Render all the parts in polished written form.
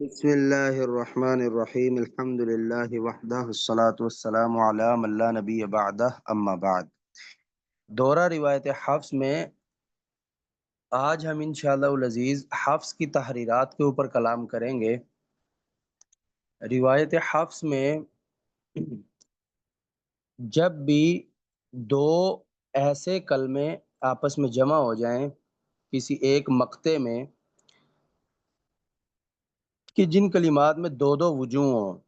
بسم اللہ الرحمن الرحیم الحمد للہ وحدہ الصلاۃ والسلام علی من لا نبی بعدہ اما بعد۔ دورہ روایت حفص میں آج ہم انشاءاللہ العزیز حفص کی تحریرات کے اوپر کلام کریں گے۔ روایت حفص میں جب بھی دو ایسے کلمے آپس میں جمع ہو جائیں کسی ایک مقطع میں کہ جن کلمات میں دو دو وجوہ ہوں،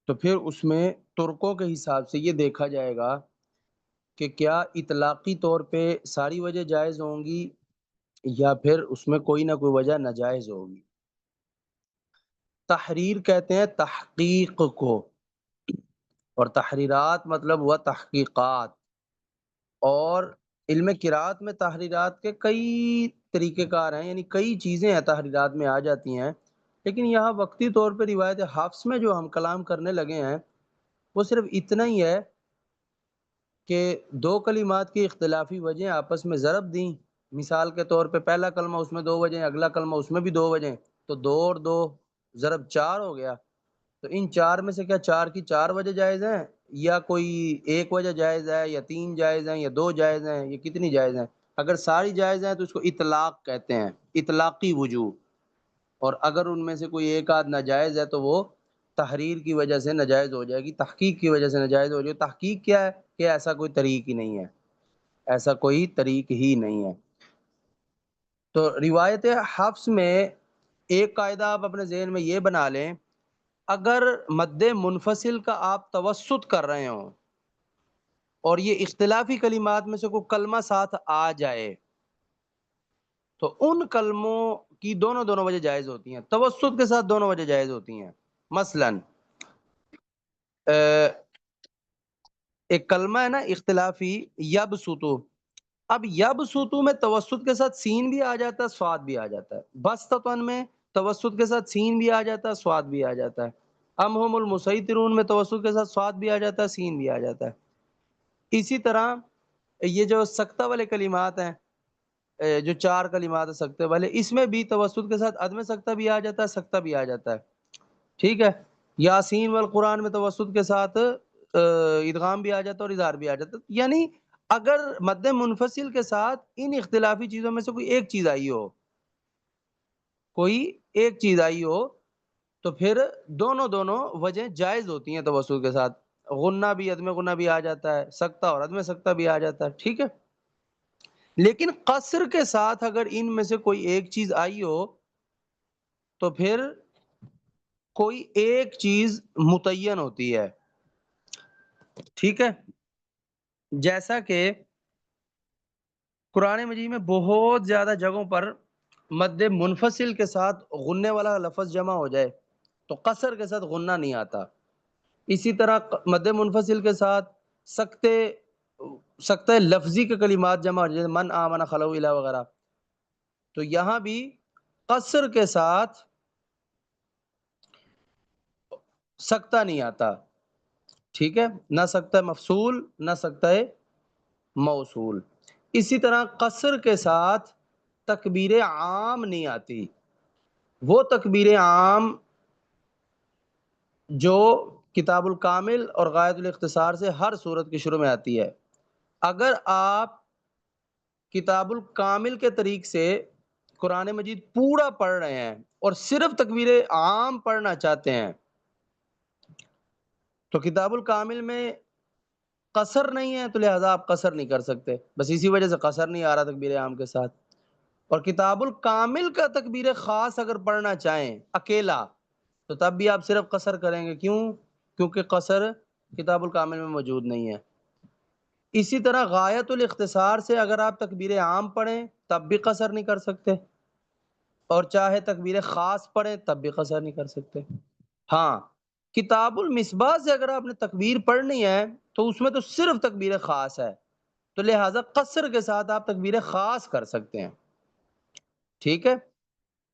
تو پھر اس میں ترکوں کے حساب سے یہ دیکھا جائے گا کہ کیا اطلاقی طور پہ ساری وجہ جائز ہوں گی یا پھر اس میں کوئی نہ کوئی وجہ ناجائز ہوگی۔ تحریر کہتے ہیں تحقیق کو، اور تحریرات مطلب ہوا تحقیقات، اور علم قرات میں تحریرات کے کئی طریقہ کار ہیں، یعنی کئی چیزیں ہیں تحریرات میں آ جاتی ہیں، لیکن یہاں وقتی طور پہ روایت حفص میں جو ہم کلام کرنے لگے ہیں وہ صرف اتنا ہی ہے کہ دو کلمات کی اختلافی وجہیں آپس میں ضرب دیں۔ مثال کے طور پہ پہلا کلمہ اس میں دو وجہیں، اگلا کلمہ اس میں بھی دو وجہیں، تو دو اور دو ضرب چار ہو گیا۔ تو ان چار میں سے کیا چار کی چار وجہ جائز ہیں، یا کوئی ایک وجہ جائز ہے، یا تین جائز ہیں، یا دو جائز ہیں، یا کتنی جائز ہیں؟ اگر ساری جائز ہیں تو اس کو اطلاق کہتے ہیں، اطلاقی وجوہ، اور اگر ان میں سے کوئی ایک آدھ ناجائز ہے تو وہ تحریر کی وجہ سے ناجائز ہو جائے گی، تحقیق کی وجہ سے ناجائز ہو جائے گی۔ تحقیق کیا ہے کہ ایسا کوئی طریق ہی نہیں ہے، ایسا کوئی طریق ہی نہیں ہے۔ تو روایت حفص میں ایک قاعدہ آپ اپنے ذہن میں یہ بنا لیں، اگر مد منفصل کا آپ توسط کر رہے ہوں اور یہ اختلافی کلمات میں سے کوئی کلمہ ساتھ آ جائے تو ان کلموں کی دونوں وجہ جائز ہوتی ہیں، توسط کے ساتھ دونوں وجہ جائز ہوتی ہیں۔ مثلا ایک کلمہ ہے نا اختلافی یبسطو، اب یبسطو میں توسط کے ساتھ سین بھی آ جاتا ہے، سواد بھی آ جاتا ہے۔ بسطتن میں توسط کے ساتھ سین بھی آ جاتا ہے، سواد بھی آ جاتا ہے۔ ام ہم المسیطرون میں توسط کے ساتھ سواد بھی آ جاتا ہے، سین بھی آ جاتا ہے۔ اسی طرح یہ جو سکتہ والے کلمات ہیں، جو چار کلمات ہیں سکتے والے، اس میں بھی توسط کے ساتھ عدم سکتہ بھی آ جاتا ہے، سکتہ بھی آ جاتا ہے، ٹھیک ہے۔ یاسین والقرآن میں توسط کے ساتھ ادغام بھی آ جاتا ہے اور اظہار بھی آ جاتا ہے۔ یعنی اگر مد منفصل کے ساتھ ان اختلافی چیزوں میں سے کوئی ایک چیز آئی ہو، کوئی ایک چیز آئی ہو، تو پھر دونوں وجہ جائز ہوتی ہیں توسط کے ساتھ۔ غنہ بھی عدم غنہ بھی آ جاتا ہے، سکتہ اور عدم سکتہ بھی آ جاتا ہے، ٹھیک ہے۔ لیکن قصر کے ساتھ اگر ان میں سے کوئی ایک چیز آئی ہو تو پھر کوئی ایک چیز متعین ہوتی ہے، ٹھیک ہے۔ جیسا کہ قرآن مجید میں بہت زیادہ جگہوں پر مد منفصل کے ساتھ غننے والا لفظ جمع ہو جائے تو قصر کے ساتھ غنہ نہیں آتا۔ اسی طرح مد منفصل کے ساتھ سکتے لفظی کے کلمات جمع ہو جائے، من آمن خلو الہ وغیرہ، تو یہاں بھی قصر کے ساتھ سکتہ نہیں آتا، ٹھیک ہے، نہ سکتہ مفصول نہ سکتہ موصول۔ اسی طرح قصر کے ساتھ تکبیر عام نہیں آتی، وہ تکبیر عام جو کتاب الکامل اور غایت الاختصار سے ہر صورت کی شروع میں آتی ہے۔ اگر آپ کتاب الکامل کے طریق سے قرآن مجید پورا پڑھ رہے ہیں اور صرف تکبیر عام پڑھنا چاہتے ہیں تو کتاب الکامل میں قصر نہیں ہے، تو لہذا آپ قصر نہیں کر سکتے، بس اسی وجہ سے قصر نہیں آ رہا تکبیر عام کے ساتھ۔ اور کتاب الکامل کا تکبیر خاص اگر پڑھنا چاہیں اکیلا تو تب بھی آپ صرف قصر کریں گے، کیوں؟ کیونکہ قصر کتاب الکامل میں موجود نہیں ہے۔ اسی طرح غایت الاختصار سے اگر آپ تکبیر عام پڑھیں تب بھی قصر نہیں کر سکتے، اور چاہے تکبیر خاص پڑھیں تب بھی قصر نہیں کر سکتے۔ ہاں، کتاب المصباح سے اگر آپ نے تکبیر پڑھنی ہے تو اس میں تو صرف تکبیر خاص ہے، تو لہٰذا قصر کے ساتھ آپ تکبیر خاص کر سکتے ہیں، ٹھیک ہے۔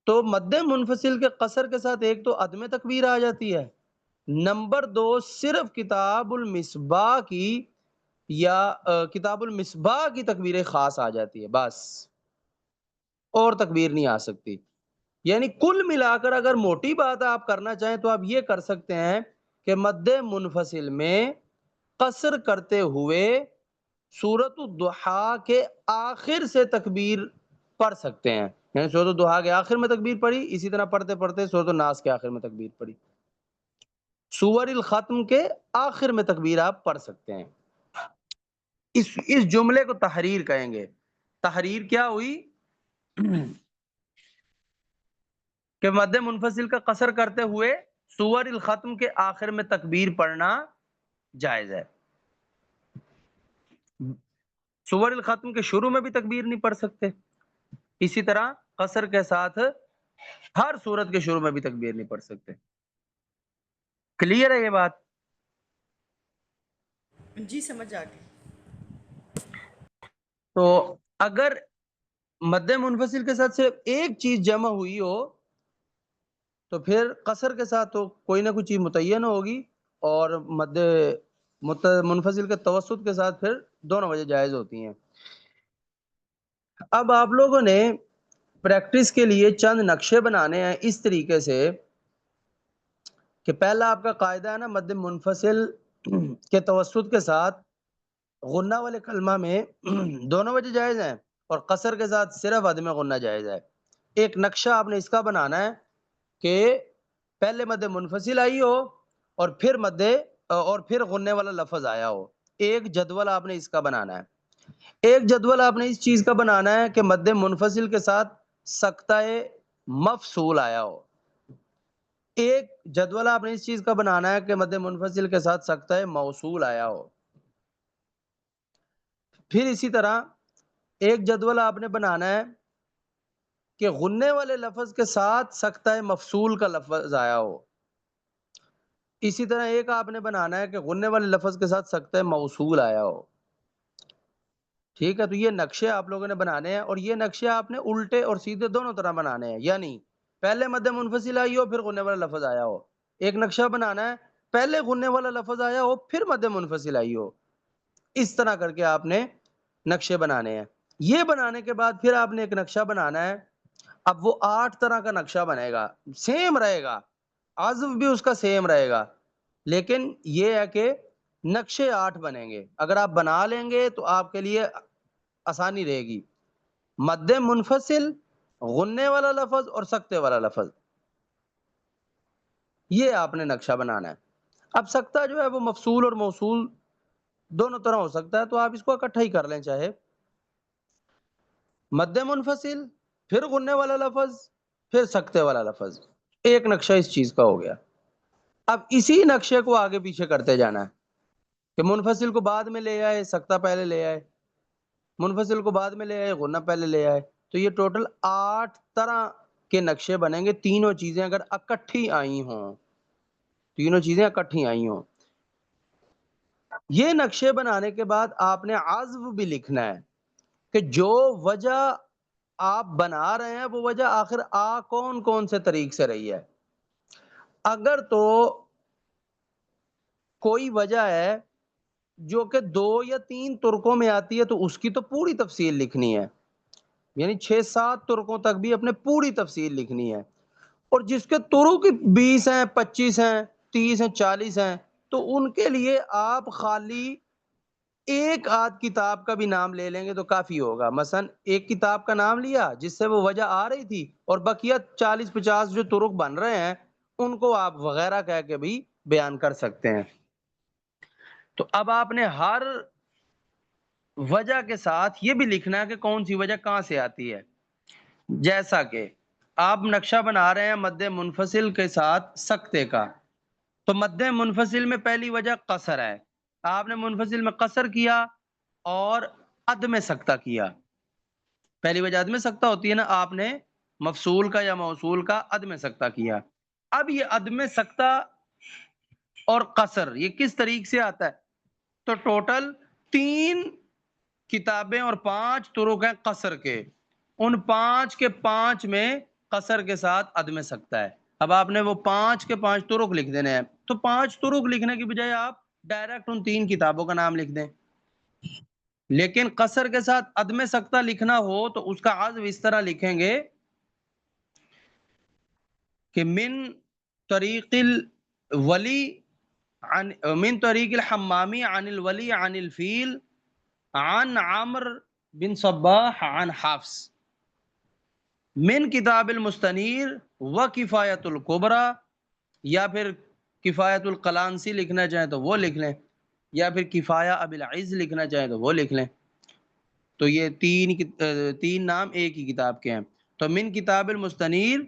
تو مد منفصل کے قصر کے ساتھ ایک تو عدم تکبیر آ جاتی ہے، نمبر دو صرف کتاب المصباح کی یا کتاب المصباح کی تکبیر خاص آ جاتی ہے، بس اور تکبیر نہیں آ سکتی۔ یعنی کل ملا کر اگر موٹی بات آپ کرنا چاہیں تو آپ یہ کر سکتے ہیں کہ مد منفصل میں قصر کرتے ہوئے سورۃ الضحیٰ کے آخر سے تکبیر پڑھ سکتے ہیں، یعنی سورۃ الضحیٰ کے آخر میں تکبیر پڑھی، اسی طرح پڑھتے پڑھتے سورۃ الناس کے آخر میں تکبیر پڑھی، سور الختم کے آخر میں تکبیر آپ پڑھ سکتے ہیں۔ اس جملے کو تحریر کہیں گے۔ تحریر کیا ہوئی کہ مد منفصل کا قصر کرتے ہوئے سور الختم کے آخر میں تکبیر پڑھنا جائز ہے۔ سور الختم کے شروع میں بھی تکبیر نہیں پڑھ سکتے، اسی طرح قصر کے ساتھ ہر سورت کے شروع میں بھی تکبیر نہیں پڑھ سکتے۔ کلیئر ہے یہ بات؟ جی سمجھ آ گئی۔ تو اگر مد منفصل کے ساتھ صرف ایک چیز جمع ہوئی ہو تو پھر قصر کے ساتھ تو کوئی نہ کوئی چیز متعین ہوگی، اور منفصل کے توسط کے ساتھ پھر دونوں وجہ جائز ہوتی ہیں۔ اب آپ لوگوں نے پریکٹس کے لیے چند نقشے بنانے ہیں اس طریقے سے کہ پہلا آپ کا قاعدہ ہے نا، مد منفصل کے توسط کے ساتھ غنہ والے کلمہ میں دونوں وجہ جائز ہیں، اور قصر کے ساتھ صرف عدم غنہ جائز ہے۔ ایک نقشہ آپ نے اس کا بنانا ہے کہ پہلے مد منفصل آئی ہو اور پھر غننے والا لفظ آیا ہو۔ ایک جدول آپ نے اس کا بنانا ہے۔ ایک جدول آپ نے اس چیز کا بنانا ہے کہ مد منفصل کے ساتھ سکتہ مفصول آیا ہو۔ ایک جدول آپ نے اس چیز کا بنانا ہے کہ مد منفصل کے ساتھ سکتہ موصول آیا ہو۔ پھر اسی طرح ایک جدول آپ نے بنانا ہے کہ غننے والے لفظ کے ساتھ سکتہ مفصول کا لفظ آیا ہو۔ اسی طرح ایک آپ نے بنانا ہے کہ غننے والے لفظ کے ساتھ سکتہ موصول آیا ہو۔ ٹھیک ہے، تو یہ نقشے آپ لوگوں نے بنانے ہیں، اور یہ نقشے آپ نے الٹے اور سیدھے دونوں طرح بنانے ہیں، یعنی پہلے مد منفصل آئی ہو پھر غننے والا لفظ آیا ہو۔ ایک نقشہ بنانا ہے پہلے غننے والا لفظ آیا ہو پھر مد منفصل آئی ہو۔ اس طرح کر کے آپ نے نقشے بنانے ہیں۔ یہ بنانے کے بعد پھر آپ نے ایک نقشہ بنانا ہے۔ اب وہ 8 طرح کا نقشہ بنے گا، سیم رہے گا، عزف بھی اس کا سیم رہے گا، لیکن یہ ہے کہ نقشے 8 بنیں گے۔ اگر آپ بنا لیں گے تو آپ کے لیے آسانی رہے گی۔ مد منفصل، غننے والا لفظ اور سکتے والا لفظ، یہ آپ نے نقشہ بنانا ہے۔ اب سکتہ جو ہے وہ مفصول اور موصول دونوں طرح ہو سکتا ہے، تو آپ اس کو اکٹھا ہی کر لیں، چاہے مد منفصل پھر غننے والا لفظ پھر سکتے والا لفظ، ایک نقشہ اس چیز کا ہو گیا۔ اب اسی نقشے کو آگے پیچھے کرتے جانا ہے کہ منفصل کو بعد میں لے آئے، سکتہ پہلے لے آئے، منفصل کو بعد میں لے آئے، غنہ پہلے لے آئے، تو یہ ٹوٹل 8 طرح کے نقشے بنیں گے، تینوں چیزیں اگر اکٹھی آئی ہوں، تینوں چیزیں اکٹھی آئی ہوں۔ یہ نقشے بنانے کے بعد آپ نے عزف بھی لکھنا ہے کہ جو وجہ آپ بنا رہے ہیں وہ وجہ آخر کون کون سے طریق سے رہی ہے۔ اگر تو کوئی وجہ ہے جو کہ 2 یا 3 ترکوں میں آتی ہے تو اس کی تو پوری تفصیل لکھنی ہے، یعنی 6-7 ترکوں تک بھی اپنے پوری تفصیل لکھنی ہے، اور جس کے ترک 20 ہیں، 25 ہیں، 30 ہیں، 40 ہیں، تو ان کے لیے آپ خالی ایک آدھ کتاب کا بھی نام لے لیں گے تو کافی ہوگا۔ مثلا ایک کتاب کا نام لیا جس سے وہ وجہ آ رہی تھی، اور بقیہ 40-50 جو ترک بن رہے ہیں ان کو آپ وغیرہ کہہ کے بھی بیان کر سکتے ہیں۔ تو اب آپ نے ہر وجہ کے ساتھ یہ بھی لکھنا ہے کہ کون سی وجہ کہاں سے آتی ہے۔ جیسا کہ آپ نقشہ بنا رہے ہیں مد منفصل کے ساتھ سکتے کا، تو مد منفصل میں پہلی وجہ قصر ہے، آپ نے منفصل میں قصر کیا اور عدم سکتہ کیا۔ پہلی وجہ عدم سکتہ ہوتی ہے نا، آپ نے مفصول کا یا موصول کا عدم سکتہ کیا۔ اب یہ عدم سکتہ اور قصر یہ کس طریق سے آتا ہے؟ تو ٹوٹل 3 کتابیں اور 5 طرق ہیں قصر کے، ان 5 کے 5 میں قصر کے ساتھ عدم سکتہ ہے۔ اب آپ نے وہ 5 کے 5 طرق لکھ دینے ہیں، تو 5 طرق لکھنے کی بجائے آپ ڈائریکٹ ان 3 کتابوں کا نام لکھ دیں۔ لیکن قصر کے ساتھ عدم سکتہ لکھنا ہو تو اس کا عزو اس طرح لکھیں گے کہ طریق الولی من طریق الحمامی عن الولی عن الفیل عن عامر بن صباح عن حفص من کتاب المستنیر و کفایت الکبرى، یا پھر کفایت القلانسی لکھنا چاہیں تو وہ لکھ لیں، یا پھر کفایہ ابی العز لکھنا چاہیں تو وہ لکھ لیں۔ تو یہ تین نام ایک ہی کتاب کے ہیں۔ تو من کتاب المستنیر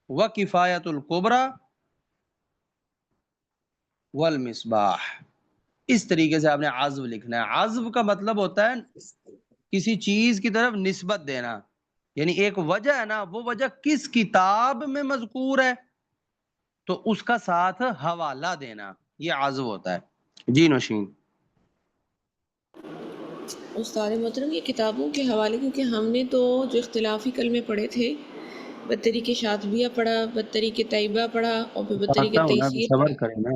و کفایت الکبرى والمصباح، اس طریقے سے آپ نے عزو لکھنا ہے۔ عزو کا مطلب ہوتا ہے کسی چیز کی طرف نسبت دینا، یعنی ایک وجہ ہے نا، وہ وجہ کس کتاب میں مذکور ہے تو اس کا ساتھ حوالہ دینا، یہ عزو ہوتا ہے۔ جی نوشین۔ استاد محترم یہ کتابوں کے حوالے، کیونکہ ہم نے تو جو اختلافی کلمے پڑھے تھے، بدطریق شاطبیہ پڑھا، بدطریق طیبہ پڑھا، اور پھر بدطریق بتاتا ہوں نا، تیسیر صبر پڑھا۔ کریں نا،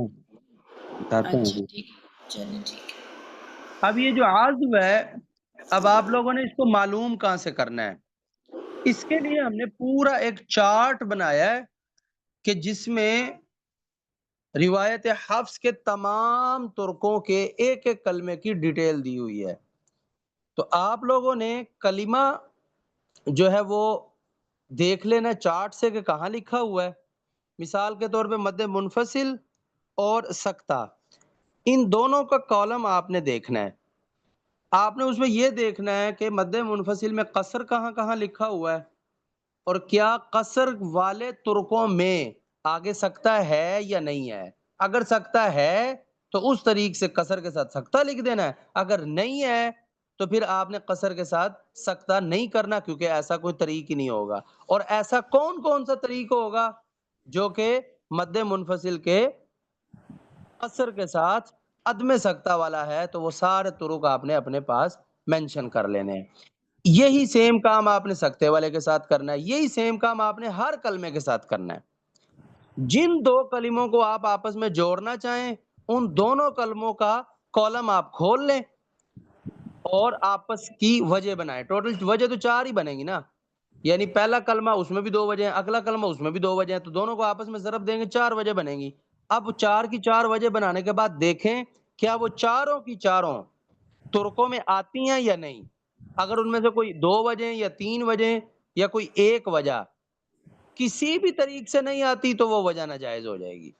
بتاتا ہوں اچھا ابھی۔ ٹھیک ہے، چلیں ٹھیک ہے۔ اب یہ جو عزو ہے، اب آپ لوگوں نے اس کو معلوم کہاں سے کرنا ہے؟ اس کے لیے ہم نے پورا ایک چارٹ بنایا ہے کہ جس میں روایت حفص کے تمام ترکوں کے ایک ایک کلمے کی ڈیٹیل دی ہوئی ہے۔ تو آپ لوگوں نے کلمہ جو ہے وہ دیکھ لینا چارٹ سے کہ کہاں لکھا ہوا ہے۔ مثال کے طور پہ مد منفصل اور سکتہ، ان دونوں کا کالم آپ نے دیکھنا ہے۔ آپ نے اس میں یہ دیکھنا ہے کہ مد منفصل میں قصر کہاں کہاں لکھا ہوا ہے، اور کیا قصر والے ترکوں میں آگے سکتہ ہے یا نہیں ہے۔ اگر سکتہ ہے تو اس طریق سے قصر کے ساتھ سکتہ لکھ دینا ہے، اگر نہیں ہے تو پھر آپ نے قصر کے ساتھ سکتہ نہیں کرنا، کیونکہ ایسا کوئی طریق ہی نہیں ہوگا۔ اور ایسا کون کون سا طریق ہوگا جو کہ مد منفصل کے قصر کے ساتھ عدم سکتہ والا ہے، تو وہ سارے طرق آپ نے اپنے پاس مینشن کر لینے ہیں۔ یہی سیم کام آپ نے سکتے والے کے ساتھ کرنا ہے، یہی سیم کام آپ نے ہر کلمے کے ساتھ کرنا ہے۔ جن دو کلموں کو آپ آپس میں جوڑنا چاہیں، ان دونوں کلموں کا کالم آپ کھول لیں اور آپس کی وجہ بنائیں۔ ٹوٹل وجہ تو 4 ہی بنیں گی نا، یعنی پہلا کلمہ اس میں بھی 2 وجہ ہیں، اگلا کلمہ اس میں بھی 2 وجہ ہیں، تو دونوں کو آپس میں ضرب دیں گے، 4 وجہ بنیں گی۔ اب 4 کی 4 وجہ بنانے کے بعد دیکھیں کیا وہ چاروں کی چاروں ترکوں میں آتی ہیں یا نہیں۔ اگر ان میں سے کوئی 2 وجہ یا 3 وجہ یا کوئی ایک وجہ کسی بھی طریق سے نہیں آتی تو وہ وجہ ناجائز ہو جائے گی،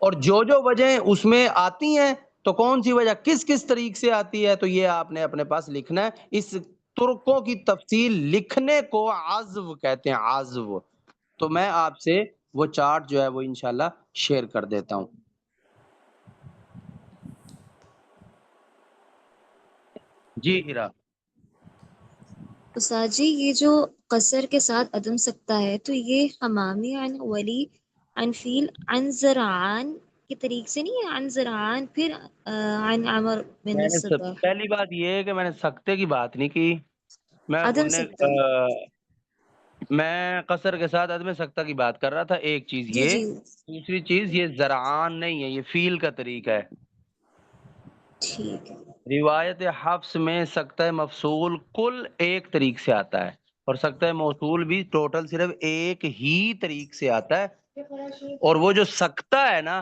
اور جو وجہیں اس میں آتی ہیں تو کون سی وجہ کس کس طریق سے آتی ہے، تو یہ آپ نے اپنے پاس لکھنا ہے۔ اس ترکوں کی تفصیل لکھنے کو عزو کہتے ہیں، عزو۔ تو میں آپ سے وہ چارٹ جو ہے وہ انشاءاللہ شیئر کر دیتا ہوں۔ جی ہیرا۔ استاد جی یہ جو قصر کے ساتھ عدم سکتا ہے تو یہ حمامی عن ولی عن فیل عن زرعان کے طریق سے نہیں ہے، عن زرعان پھر عن عمر بن میں نے الصباح پہلی بات یہ ہے کہ میں نے سکتے کی بات نہیں کی، عدم سکتا۔ میں قصر کے ساتھ عدم سکتہ کی بات کر رہا تھا، ایک چیز جی یہ، جی دوسری چیز یہ زرعان نہیں ہے، یہ فیل کا طریقہ ہے۔ ٹھیک ہے۔ روایت حفص میں سکتہ مفصول کل ایک طریق سے آتا ہے، اور سکتہ موصول بھی ٹوٹل صرف ایک ہی طریق سے آتا ہے، اور وہ جو سکتہ ہے نا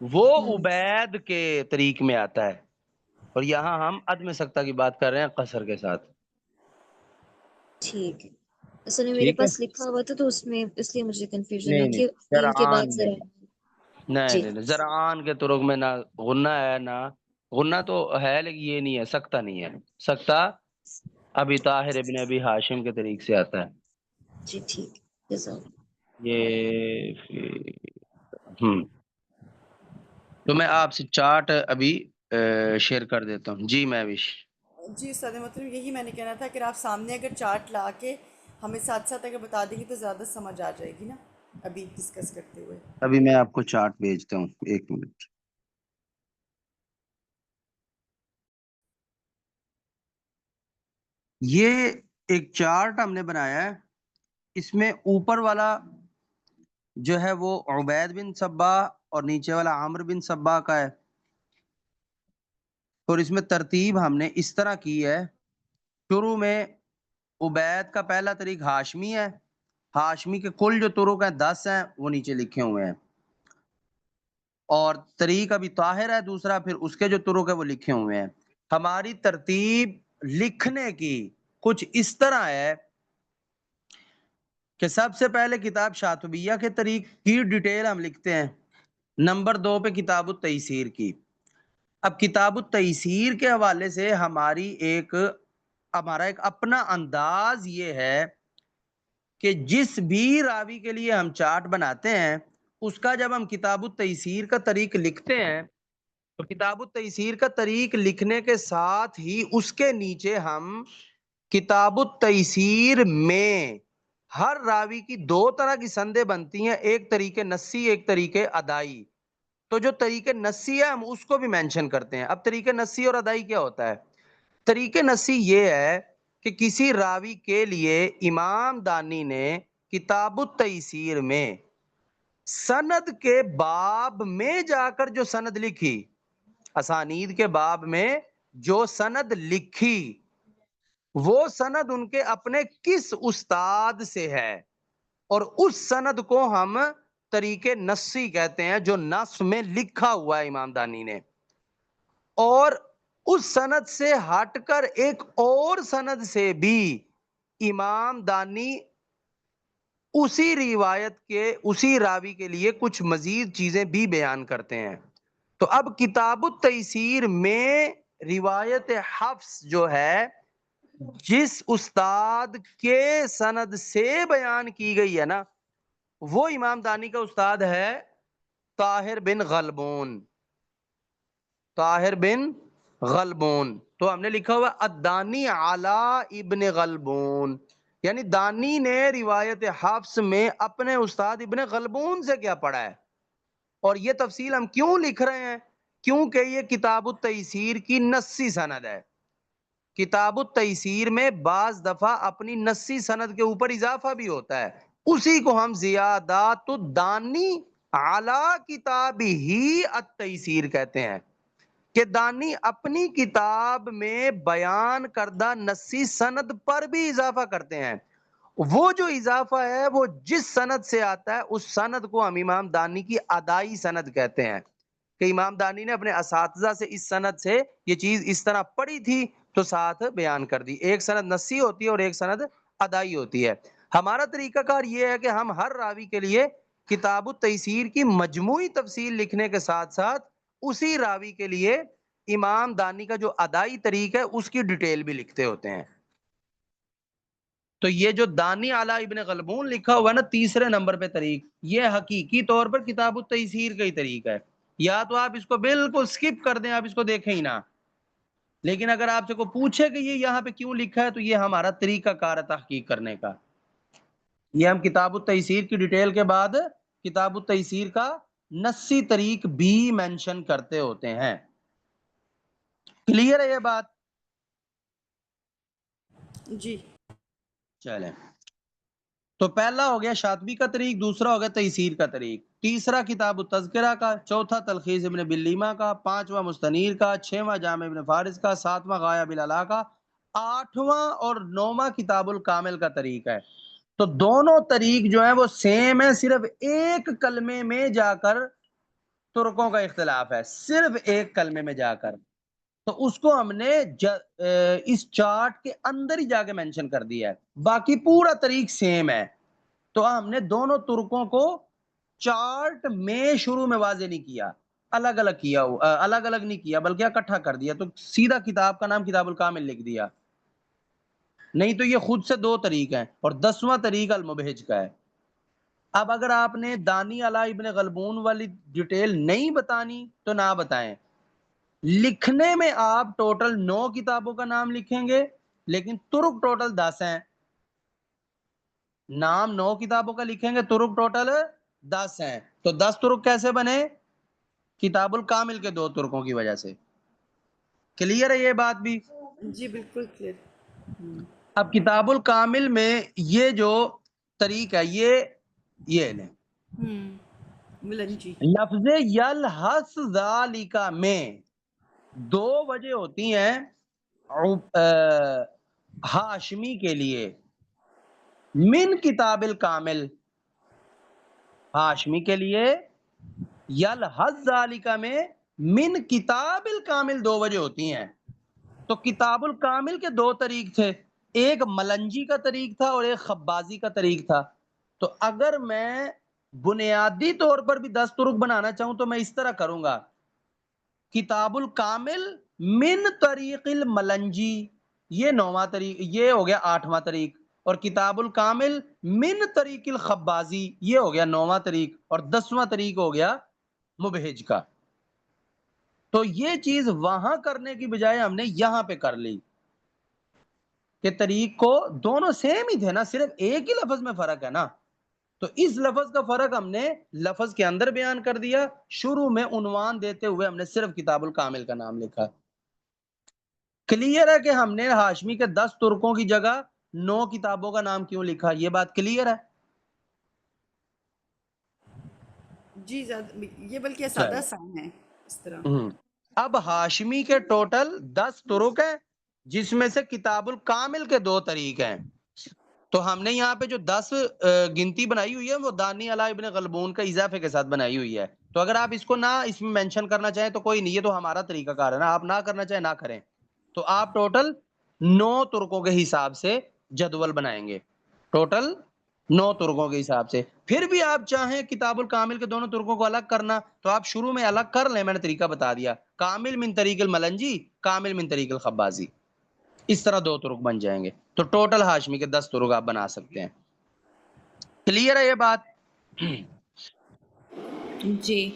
وہ عبید کے طریق میں آتا ہے، اور یہاں ہم عدم سکتہ کی بات کر رہے ہیں قصر کے ساتھ۔ ٹھیک ہے، اصل میں میرے ٹھیک ہے، پاس لکھا ہوا تھا تو اس میں اس لیے مجھے کنفیوژن ہے نہیں نہیں، کہ فیل کے زرعان بعد ذرا۔ نہیں، نہیں جی نہیں نہیں، زرعان کے طرق میں نہ غنہ ہے، نہ غنہ تو ہے لیکن یہ نہیں ہے، سکتہ نہیں ہے۔ سکتہ ابی طاہر ابن ابی ہاشم کے طریق سے آتا ہے جی ٹھیک ہے، جزاک اللہ۔ یہ۔ تو میں آپ سے چارٹ ابھی شیئر کر دیتا ہوں۔ جی محوش۔ جی استاد محترم یہی میں نے کہنا تھا کہ آپ سامنے اگر چارٹ لا کے ہمیں ساتھ ساتھ اگر بتا دیں گے تو زیادہ سمجھ آ جائے گی نا ابھی ڈسکس کرتے ہوئے۔ ابھی میں آپ کو چارٹ بھیجتا ہوں، ایک منٹ۔ یہ ایک چارٹ ہم نے بنایا ہے، اس میں اوپر والا جو ہے وہ عبید بن صبا اور نیچے والا عامر بن صبا کا ہے، اور اس میں ترتیب ہم نے اس طرح کی ہے۔ شروع میں عبید کا پہلا طریق ہاشمی ہے، ہاشمی کے کل جو طرق ہیں 10 ہیں وہ نیچے لکھے ہوئے ہیں، اور طریق ابھی طاہر ہے دوسرا، پھر اس کے جو طرق ہیں وہ لکھے ہوئے ہیں۔ ہماری ترتیب لکھنے کی کچھ اس طرح ہے کہ سب سے پہلے کتاب شاطبیہ کے طریق کی ڈیٹیل ہم لکھتے ہیں، نمبر 2 پہ کتاب التیسیر کی۔ اب کتاب التیسیر کے حوالے سے ہمارا ایک اپنا انداز یہ ہے کہ جس بھی راوی کے لیے ہم چارٹ بناتے ہیں اس کا جب ہم کتاب التیسیر کا طریق لکھتے ہیں تو کتاب التیسیر کا طریق لکھنے کے ساتھ ہی اس کے نیچے ہم کتاب التیسیر میں ہر راوی کی 2 طرح کی سندیں بنتی ہیں، ایک طریقے نسی ایک طریقے ادائی۔ تو جو طریقے نسی ہے ہم اس کو بھی مینشن کرتے ہیں۔ اب طریقے نسی اور ادائی کیا ہوتا ہے؟ طریقے نسی یہ ہے کہ کسی راوی کے لیے امام دانی نے کتاب التیسیر میں سند کے باب میں جا کر جو سند لکھی، اسانید کے باب میں جو سند لکھی، وہ سند ان کے اپنے کس استاد سے ہے، اور اس سند کو ہم طریقے نسی کہتے ہیں، جو نص میں لکھا ہوا ہے امام دانی نے۔ اور اس سند سے ہٹ کر ایک اور سند سے بھی امام دانی اسی روایت کے اسی راوی کے لیے کچھ مزید چیزیں بھی بیان کرتے ہیں۔ تو اب کتاب التیسیر میں روایت حفص جو ہے جس استاد کے سند سے بیان کی گئی ہے نا، وہ امام دانی کا استاد ہے طاہر بن غلبون۔ طاہر بن غلبون، تو ہم نے لکھا ہوا الدانی علی ابن غلبون، یعنی دانی نے روایت حفص میں اپنے استاد ابن غلبون سے کیا پڑھا ہے۔ اور یہ تفصیل ہم کیوں لکھ رہے ہیں؟ کیونکہ یہ کتاب التیسیر کی نسی سند ہے۔ کتاب التیسیر میں بعض دفعہ اپنی نسی سند کے اوپر اضافہ بھی ہوتا ہے، اسی کو ہم زیادات الدانی علی کتاب ہی التیسیر کہتے ہیں، کہ دانی اپنی کتاب میں بیان کردہ نسی سند پر بھی اضافہ کرتے ہیں۔ وہ جو اضافہ ہے وہ جس سند سے آتا ہے اس سند کو ہم امام دانی کی ادائی سند کہتے ہیں، کہ امام دانی نے اپنے اساتذہ سے اس سند سے یہ چیز اس طرح پڑھی تھی تو ساتھ بیان کر دی۔ ایک سند نسی ہوتی ہے اور ایک سند ادائی ہوتی ہے۔ ہمارا طریقہ کار یہ ہے کہ ہم ہر راوی کے لیے کتاب التیسیر کی مجموعی تفصیل لکھنے کے ساتھ ساتھ اسی راوی کے لیے امام دانی کا جو ادائی طریق ہے اس کی ڈیٹیل بھی لکھتے ہوتے ہیں۔ تو یہ جو دانی علی ابن غلبون لکھا ہوا ہے نا تیسرے نمبر پہ طریق، یہ حقیقی طور پر کتاب التیسیر کا ہی طریق ہے۔ یا تو آپ اس کو بالکل سکپ کر دیں، آپ اس کو دیکھیں ہی نہ، لیکن اگر آپ سے کو پوچھے کہ یہ یہاں پہ کیوں لکھا ہے تو یہ ہمارا طریقہ کار ہے تحقیق کرنے کا۔ یہ ہم کتاب التیسیر کی ڈیٹیل کے بعد کتاب التیسیر کا نسی طریق بھی مینشن کرتے ہوتے ہیں۔ کلیئر ہے یہ بات؟ جی چلیں، تو پہلا ہو گیا شاطبی کا طریق، دوسرا ہو گیا تیسیر کا طریق، تیسرا کتاب التذکرہ کا، چوتھا تلخیص ابن بلیمہ کا، پانچواں مستنیر کا، چھواں جامع ابن فارس کا، ساتواں غایہ بالعلا کا، آٹھواں اور نوواں کتاب الکامل کا طریق ہے۔ تو دونوں طریق جو ہیں وہ سیم ہیں، صرف ایک کلمے میں جا کر ترکوں کا اختلاف ہے، صرف ایک کلمے میں جا کر، تو اس کو ہم نے اس چارٹ کے اندر ہی جا کے مینشن کر دیا ہے، باقی پورا طریق سیم ہے۔ تو ہم نے دونوں ترکوں کو چارٹ میں شروع میں واضح نہیں کیا، الگ الگ کیا، الگ الگ نہیں کیا بلکہ اکٹھا کر دیا، تو سیدھا کتاب کا نام کتاب الکامل لکھ دیا، نہیں تو یہ خود سے 2 طریق ہیں، اور 10واں طریق المبہج کا ہے۔ اب اگر آپ نے دانی علی ابن غلبون والی ڈیٹیل نہیں بتانی تو نہ بتائیں، لکھنے میں آپ ٹوٹل 9 کتابوں کا نام لکھیں گے لیکن ترک ٹوٹل 10 ہیں، نام 9 کتابوں کا لکھیں گے، ترک ٹوٹل 10 ہیں، تو 10 ترک کیسے بنے؟ کتاب الکامل کے 2 ترکوں کی وجہ سے۔ کلیئر ہے یہ بات بھی؟ جی بالکل کلیئر۔ اب کتاب الکامل میں یہ جو طریق ہے یہ لیں، ملنجی لفظ یلحس ذالکا میں 2 وجہ ہوتی ہیں ہاشمی کے لیے۔ من کتاب الکامل، ہاشمی کے لیے یلحظ ذالک میں من کتاب الکامل دو وجہ ہوتی ہیں. تو کتاب الکامل کے دو طریق تھے، ایک ملنجی کا طریق تھا اور ایک خبازی کا طریق تھا. تو اگر میں بنیادی طور پر بھی 10 طرق بنانا چاہوں تو میں اس طرح کروں گا، کتاب الکامل من طریق الملنجی، یہ 9واں طریق، یہ ہو گیا 8واں طریق، اور کتاب الکامل من طریق الخبازی یہ ہو گیا 9واں طریق، اور 10واں طریق ہو گیا مبہج کا. تو یہ چیز وہاں کرنے کی بجائے ہم نے یہاں پہ کر لی کہ طریق کو دونوں سیم ہی تھے نا، صرف ایک ہی لفظ میں فرق ہے نا. تو اس لفظ کا فرق ہم نے لفظ کے اندر بیان کر دیا، شروع میں عنوان دیتے ہوئے ہم نے صرف کتاب الکامل کا نام لکھا. کلیئر ہے کہ ہم نے ہاشمی کے 10 ترکوں کی جگہ 9 کتابوں کا نام کیوں لکھا؟ یہ بات کلیئر ہے؟ جی یہ بلکہ سادہ آسان ہے اس طرح. اب ہاشمی کے ٹوٹل 10 طرق ہیں، جس میں سے کتاب الکامل کے 2 طریق ہیں. تو ہم نے یہاں پہ جو 10 گنتی بنائی ہوئی ہے وہ دانی علی ابن غلبون کا اضافے کے ساتھ بنائی ہوئی ہے. تو اگر آپ اس کو نہ اس میں مینشن کرنا چاہیں تو کوئی نہیں، یہ تو ہمارا طریقہ کار ہے نا، آپ نہ کرنا چاہیں نہ کریں. تو آپ ٹوٹل 9 ترکوں کے حساب سے جدول بنائیں گے، ٹوٹل 9 ترکوں کے حساب سے. پھر بھی آپ چاہیں کتاب الکامل کے دونوں ترکوں کو الگ کرنا تو آپ شروع میں الگ کر لیں، میں نے طریقہ بتا دیا، کامل من طریق الملنجی، کامل من طریق الخبازی، اس طرح 2 ترک بن جائیں گے. تو ٹوٹل ہاشمی کے 10 ترک آپ بنا سکتے ہیں. کلیئر ہے یہ بات؟ جی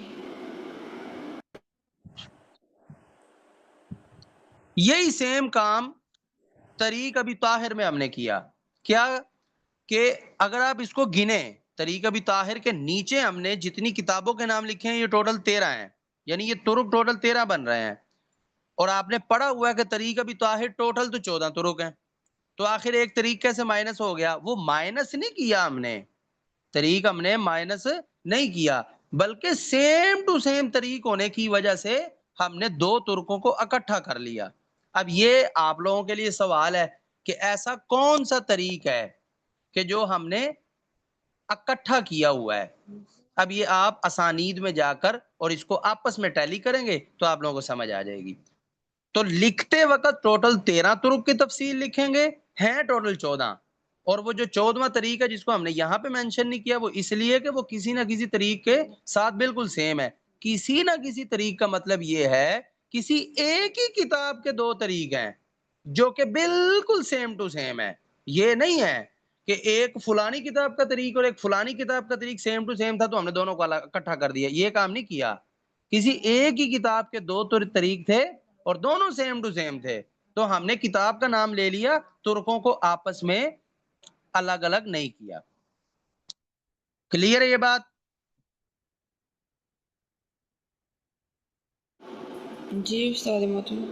یہی سیم کام طریق ابی طاہر میں ہم نے کیا. کیا کہ اگر آپ اس کو گنیں، طریق ابی طاہر کے نیچے ہم نے جتنی کتابوں کے نام لکھے ہیں یہ ٹوٹل 13 ہیں، یعنی یہ ترک ٹوٹل 13 بن رہے ہیں. اور آپ نے پڑھا ہوا ہے کہ طریق ابی طاہر ٹوٹل تو 14 ترک ہیں. تو آخر ایک طریق کیسے مائنس ہو گیا؟ وہ مائنس نہیں کیا ہم نے، طریق ہم نے مائنس نہیں کیا، بلکہ سیم ٹو سیم طریق ہونے کی وجہ سے ہم نے 2 ترکوں کو اکٹھا کر لیا. اب یہ آپ لوگوں کے لیے سوال ہے کہ ایسا کون سا طریق ہے کہ جو ہم نے اکٹھا کیا ہوا ہے. اب یہ آپ اسانید میں جا کر اور اس کو آپس میں ٹیلی کریں گے تو آپ لوگوں کو سمجھ آ جائے گی. تو لکھتے وقت ٹوٹل 13 ترک کی تفصیل لکھیں گے، ہیں ٹوٹل 14، اور وہ جو 14واں طریق ہے جس کو ہم نے یہاں پہ مینشن نہیں کیا وہ اس لیے کہ وہ کسی نہ کسی طریق کے ساتھ بالکل سیم ہے. کسی نہ کسی طریق کا مطلب یہ ہے کسی ایک ہی کتاب کے 2 طریق ہیں جو کہ بالکل سیم ٹو سیم ہے. یہ نہیں ہے کہ ایک فلانی کتاب کا طریق اور ایک فلانی کتاب کا طریق سیم ٹو سیم تھا تو ہم نے دونوں کو اکٹھا کر دیا، یہ کام نہیں کیا. کسی ایک ہی کتاب کے 2 طریق تھے اور دونوں سیم ٹو سیم تھے تو ہم نے کتاب کا نام لے لیا، ترکوں کو آپس میں الگ الگ نہیں کیا. کلیئر ہے یہ بات؟ جی استاد محترم.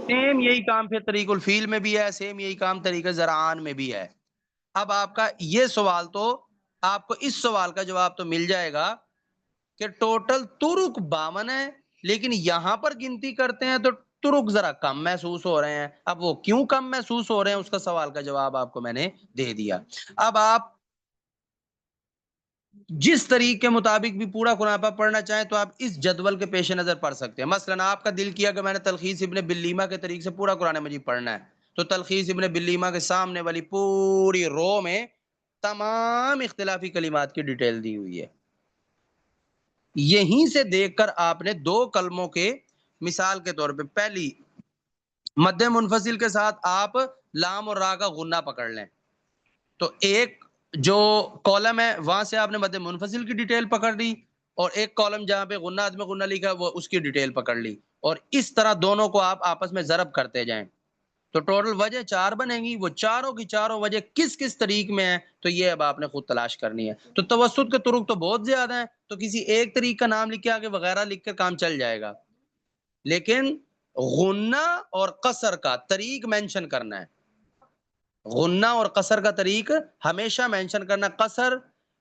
سیم یہی کام پھر طریق الفیل میں بھی ہے، سیم یہی کام طریق زرعان میں بھی ہے. اب آپ کا یہ سوال تو آپ کو اس سوال کا جواب تو مل جائے گا کہ ٹوٹل ترک 52 ہے، لیکن یہاں پر گنتی کرتے ہیں تو ترک ذرا کم محسوس ہو رہے ہیں. اب وہ کیوں کم محسوس ہو رہے ہیں اس کا سوال کا جواب آپ کو میں نے دے دیا. اب آپ جس طریق کے مطابق بھی پورا قرآن پاک پڑھنا چاہیں تو آپ اس جدول کے پیش نظر پڑھ سکتے ہیں. مثلا آپ کا دل کیا کہ میں نے تلخیص ابن بلیمہ کے طریق سے پورا قرآن مجید پڑھنا ہے تو تلخیص ابن بلیمہ کے سامنے والی پوری رو میں تمام اختلافی کلمات کی ڈیٹیل دی ہوئی ہے. یہیں سے دیکھ کر آپ نے 2 کلموں کے مثال کے طور پہ پہلی مد منفصل کے ساتھ آپ لام اور را کا غنہ پکڑ لیں تو ایک جو کالم ہے وہاں سے آپ نے مد منفصل کی ڈیٹیل پکڑ لی اور ایک کالم جہاں پہ غنہ عدم غنہ لکھا وہ اس کی ڈیٹیل پکڑ لی، اور اس طرح دونوں کو آپ آپس میں ضرب کرتے جائیں تو ٹوٹل وجہ 4 بنیں گی. وہ چاروں کی چاروں وجہ کس کس طریق میں ہیں تو یہ اب آپ نے خود تلاش کرنی ہے. تو توسط کے طرق تو بہت زیادہ ہیں تو کسی ایک طریق کا نام لکھ کے آگے وغیرہ لکھ کے کام چل جائے گا، لیکن غنہ اور قصر کا طریق مینشن کرنا ہے. غنہ اور قصر کا طریق ہمیشہ مینشن کرنا. قصر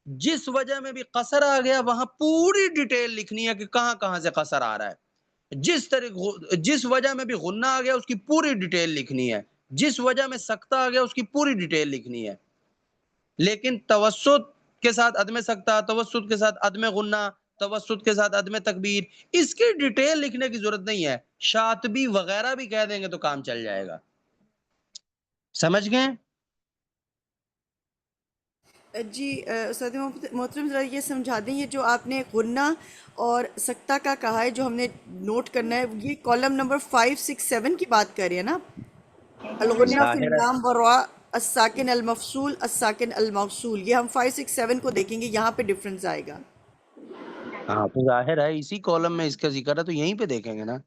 جس وجہ میں بھی قصر آ گیا وہاں پوری ڈیٹیل لکھنی ہے کہ کہاں کہاں سے قصر آ رہا ہے. جس وجہ میں بھی غنہ آ گیا اس کی پوری ڈیٹیل لکھنی ہے. جس وجہ میں سکتہ آ گیا اس کی پوری ڈیٹیل لکھنی ہے. لیکن توسط کے ساتھ عدم سکتہ، توسط کے ساتھ عدم غنہ، توسط کے ساتھ عدم تکبیر، اس کی ڈیٹیل لکھنے کی ضرورت نہیں ہے، شاطبی وغیرہ بھی کہہ دیں گے تو کام چل جائے گا. سمجھ گئے؟ جی استاد محترم ذرا یہ سمجھا دیں، یہ جو آپ نے غنہ اور سکتہ کا کہا ہے جو ہم نے نوٹ کرنا ہے، یہ کالم نمبر 5 6 7 کی بات کر رہے ہیں نا؟ الغنہ فی ظاہر ہے. اللام والراء الساکن المفصول الساکن الموصول، یہ ہم 5 6 7 کو دیکھیں گے، یہاں پہ ڈفرنس آئے گا. ہاں تو ظاہر ہے اسی کالم میں اس کا ذکر ہے تو یہیں پہ دیکھیں گے نا.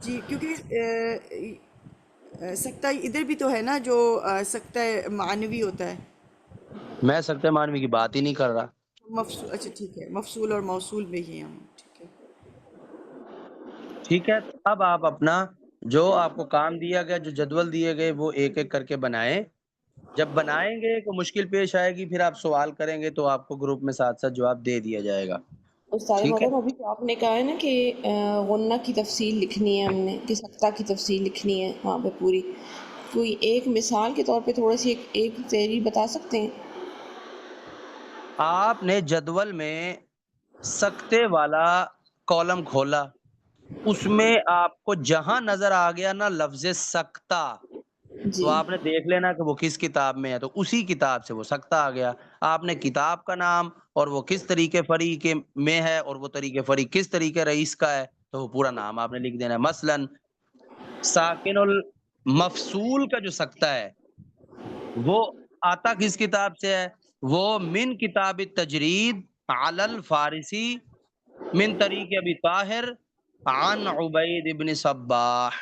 جی کیونکہ سکتہ ادھر بھی تو ہے نا، جو سکتہ معنوی ہوتا ہے. میں سکتے مانوی کی بات ہی نہیں کر رہا. مفصول، اچھا ٹھیک ہے، مفصول اور موصول میں ہی ہم، ٹھیک ہے. ٹھیک ہے، اب آپ اپنا جو آپ کو کام دیا گیا، جو جدول دیے گئے وہ ایک ایک کر کے بنائیں. جب بنائیں گے تو مشکل پیش آئے گی، پھر آپ سوال کریں گے تو آپ کو گروپ میں ساتھ ساتھ جواب دے دیا جائے گا. استاد ٹھیک ہے، محترم ابھی تو آپ نے کہا ہے نا کہ غنہ کی تفصیل لکھنی ہے ہم نے، کہ سکتہ کی تفصیل لکھنی ہے وہاں پہ پوری. کوئی ایک مثال کے طور پہ تھوڑا سی ایک تحریر بتا سکتے ہیں؟ آپ نے جدول میں سکتے والا کالم کھولا، اس میں آپ کو جہاں نظر آ گیا نا لفظ سکتہ، جی تو آپ نے دیکھ لینا کہ وہ کس کتاب میں ہے، تو اسی کتاب سے وہ سکتہ آ گیا. آپ نے کتاب کا نام اور وہ کس طریقے فری کے میں ہے اور وہ طریقے فری کس طریقے رئیس کا ہے، تو وہ پورا نام آپ نے لکھ دینا ہے. مثلا ساکن المفصول کا جو سکتہ ہے وہ آتا کس کتاب سے ہے؟ وہ من کتاب التجرید علی الفارسی من طریق ابی طاہر عن عبید ابن صباح.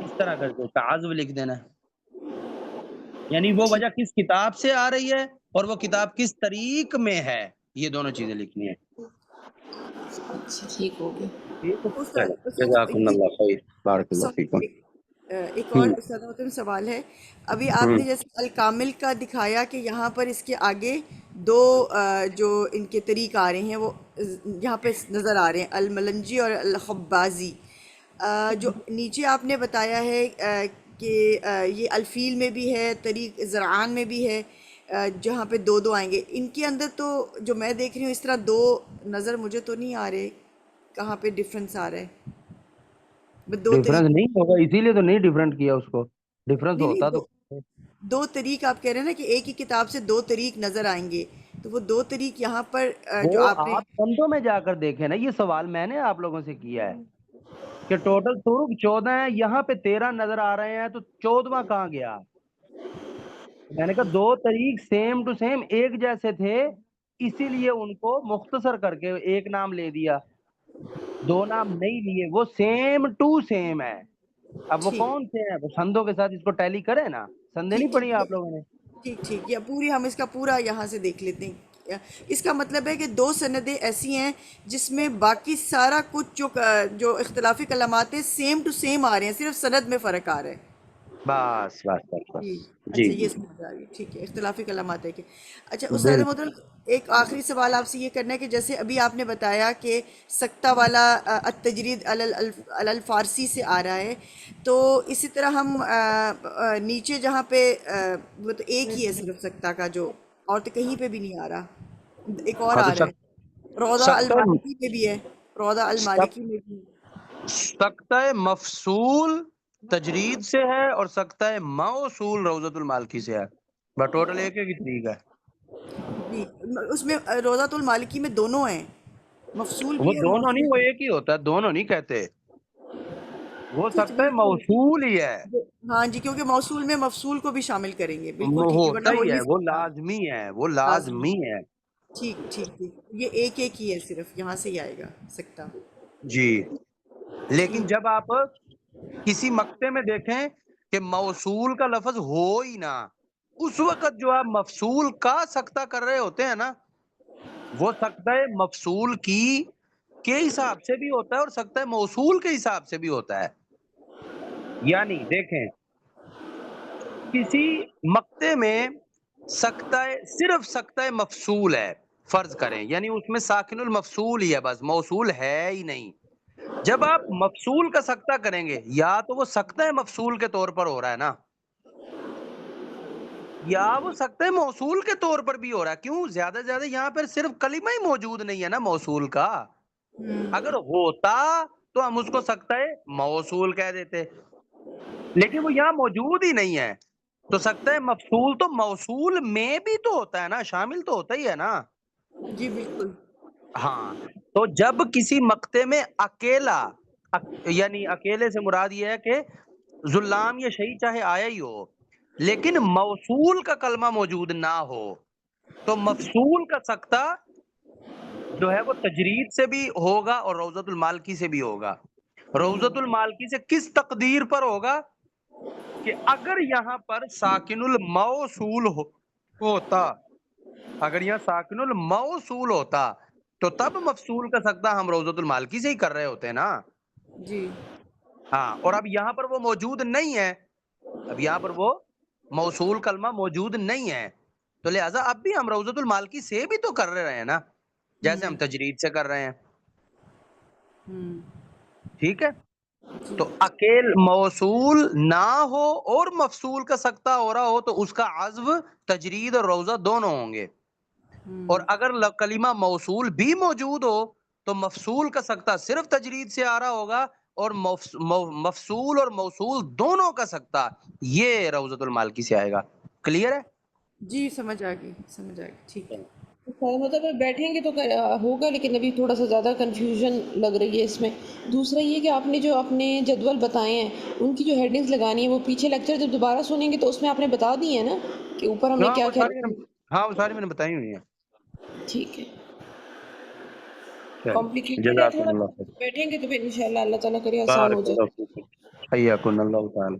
اس طرح کر کے تعذب لکھ دینا ہے. یعنی وہ وجہ کس کتاب سے آ رہی ہے اور وہ کتاب کس طریق میں ہے، یہ دونوں چیزیں لکھنی ہے. اچھا ٹھیک ہو گیا. ٹھیک ہے، چلو استاد جزاکم اللہ خیر، بارک اللہ فیکم. ایک اور استاد محترم سوال ہے. ابھی آپ نے جیسے الکامل کا دکھایا کہ یہاں پر اس کے آگے دو جو ان کے طریق آ رہے ہیں وہ یہاں پہ نظر آ رہے ہیں، الملنجی اور الخبازی. جو نیچے آپ نے بتایا ہے کہ یہ الفیل میں بھی ہے، طریق زرعان میں بھی ہے، جہاں پہ دو دو آئیں گے. ان کے اندر تو جو میں دیکھ رہی ہوں اس طرح دو نظر مجھے تو نہیں آ رہے، کہاں پہ ڈفرنس آ رہا ہے؟ دو طریق، ڈفرنس نہیں ہوگا، اسی لیے تو نہیں ڈفرنٹ کیا اس کو، ڈفرنس نہیں ہوتا نہیں، تو دو طریق آپ کہہ رہے ہیں نا کہ ایک ہی کتاب سے دو طریق نظر آئیں گے، تو وہ دو طریق یہاں پر جو وہ آپ نے، آپ بندوں میں جا کر دیکھیں نا. یہ سوال میں نے آپ لوگوں سے کیا ہے کہ ٹوٹل طرق 14 ہیں، یہاں پہ 13 نظر آ رہے ہیں، تو 14واں کہاں گیا؟ میں نے کہا دو طریق سیم ٹو سیم ایک جیسے تھے، اسی لیے ان کو مختصر کر کے ایک نام لے دیا، دو نام نہیں لیے. وہ سیم ٹو سیم ہے. اب وہ ٹھیک کون سے ہیں؟ وہ سندوں کے ساتھ اس کو ٹیلی کرے نا. سندے ٹھیک نہیں پڑھی ٹھیک آپ لوگوں نے؟ ٹھیک ٹھیک، یا پوری ہم اس کا پورا یہاں سے دیکھ لیتے ہیں. اس کا مطلب ہے کہ دو سندیں ایسی ہیں جس میں باقی سارا کچھ جو اختلافی کلمات ہیں سیم ٹو سیم آ رہے ہیں، صرف سند میں فرق آ رہا ہے. بس بس بس بس. جی جی اچھا، یہ جی سمجھ آ گئی، ٹھیک ہے، اختلافی کلمات ہے کہ. اچھا استاد بالکل. محترم ایک آخری سوال آپ سے یہ کرنا ہے کہ جیسے ابھی آپ نے بتایا کہ سکتہ والا التجرید علی الفارسی سے آ رہا ہے، تو اسی طرح ہم نیچے جہاں پہ وہ تو ایک ہی ہے صرف سکتہ کا، جو اور تو کہیں پہ بھی نہیں آ رہا، ایک اور ہاں تو آ رہا ہے روضہ سکتہ المالکی میں بھی ہے، روضہ المالکی میں بھی. سکتہ مفصول تجرید سے ہے اور سکتہ موصول روضۃ المالکی سے ہے، بس ٹوٹل ایک ہی طریق ہے. جی اس میں روضۃ المالکی میں دونوں ہیں، مفصول وہ بھی ہے اور دونوں نہیں، موصول وہ بھی. ایک ہی ہوتا ہے، دونوں نہیں کہتے، وہ ٹھیک ہے، سکتہ بالکل. موصول ہی ہے. ہاں جی، کیونکہ موصول میں مفصول کو بھی شامل کریں گے، بالکل وہ ٹھیک ہے، ہوتا ورنہ ہو ہی ہے، نہیں وہ سکتا. لازمی ہے، وہ لازمی، لازمی ہے. ٹھیک ٹھیک ٹھیک، یہ ایک ایک ہی ہے، صرف یہاں سے ہی آئے گا سکتا. جی. لیکن ٹھیک. جب آپ کسی مقطع میں دیکھیں کہ موصول کا لفظ ہو ہی نہ، اس وقت جو آپ مفصول کا سکتہ کر رہے ہوتے ہیں نا، وہ سکتہ مفصول کی کے حساب سے بھی ہوتا ہے اور سکتہ موصول کے حساب سے بھی ہوتا ہے. یعنی دیکھیں کسی مقطع میں سکتہ صرف سکتہ مفصول ہے فرض کریں، یعنی اس میں ساکن المفصول ہی ہے، بس موصول ہے ہی نہیں. جب آپ مفصول کا سکتہ کریں گے یا تو وہ سکتہ مفصول کے طور پر ہو رہا ہے نا، یا وہ سکتا ہے موصول کے طور پر بھی ہو رہا ہے. کیوں؟ زیادہ سے زیادہ یہاں پر صرف کلمہ ہی موجود نہیں ہے نا موصول کا. اگر ہوتا تو ہم اس کو سکتا ہے موصول کہہ دیتے، لیکن وہ یہاں موجود ہی نہیں ہے. تو سکتا ہے مفصول تو موصول میں بھی تو ہوتا ہے نا، شامل تو ہوتا ہی ہے نا. جی بالکل. ہاں، تو جب کسی مقطع میں اکیلا، یعنی اکیلے سے مراد یہ ہے کہ ظلام یا شہید چاہے آیا ہی ہو لیکن موصول کا کلمہ موجود نہ ہو، تو مفصول کا سکتہ جو ہے وہ تجرید سے بھی ہوگا اور روضۃ المالکی سے بھی ہوگا. روضۃ المالکی سے کس تقدیر پر ہوگا؟ کہ اگر یہاں پر ساکن الموصول ہوتا، اگر یہاں ساکن الموصول ہوتا تو تب مفصول کا سکتہ ہم روضۃ المالکی سے ہی کر رہے ہوتے نا. جی ہاں، اور اب یہاں پر وہ موجود نہیں ہے، اب یہاں پر وہ موصول کلمہ موجود نہیں ہے، تو لہٰذا اب بھی ہم روضۃ المالکی سے بھی تو کر رہے ہیں نا، جیسے ہم تجرید سے کر رہے ہیں. ٹھیک ہے، تو اکیل موصول نہ ہو اور مفصول کا سکتہ ہو رہا ہو تو اس کا عزو تجرید اور روضہ دونوں ہوں گے. اور اگر کلمہ موصول بھی موجود ہو تو مفصول کا سکتہ صرف تجرید سے آ رہا ہوگا، اور مفصول اور موصول دونوں کا سکتہ یہ روضۃ المالکی سے آئے گا. کلیئر ہے؟ جی سمجھ آ گئی ٹھیک ہے. مطلب بیٹھیں گے تو ہوگا، لیکن ابھی تھوڑا سا زیادہ کنفیوژن لگ رہی ہے اس میں. دوسرا یہ کہ آپ نے جو اپنے جدول بتائے ہیں ان کی جو ہیڈنگز لگانی ہے وہ پیچھے لیکچر جب دوبارہ سنیں گے تو اس میں آپ نے بتا دی ہیں نا کہ اوپر ہم نے ہاں کیا وہ کیا ساری وہ ساری میں نے بتائی ہوئی ہیں. ٹھیک ہے. چلیے، کمپلیکیٹڈ ہے جزاکم تھوڑا، اللہ خیر. بیٹھیں گے تو پھر انشاءاللہ اللہ تعالیٰ کرے آسان ہو بارک جائے. اللہ فیکم. حیاکم اللہ تعالی.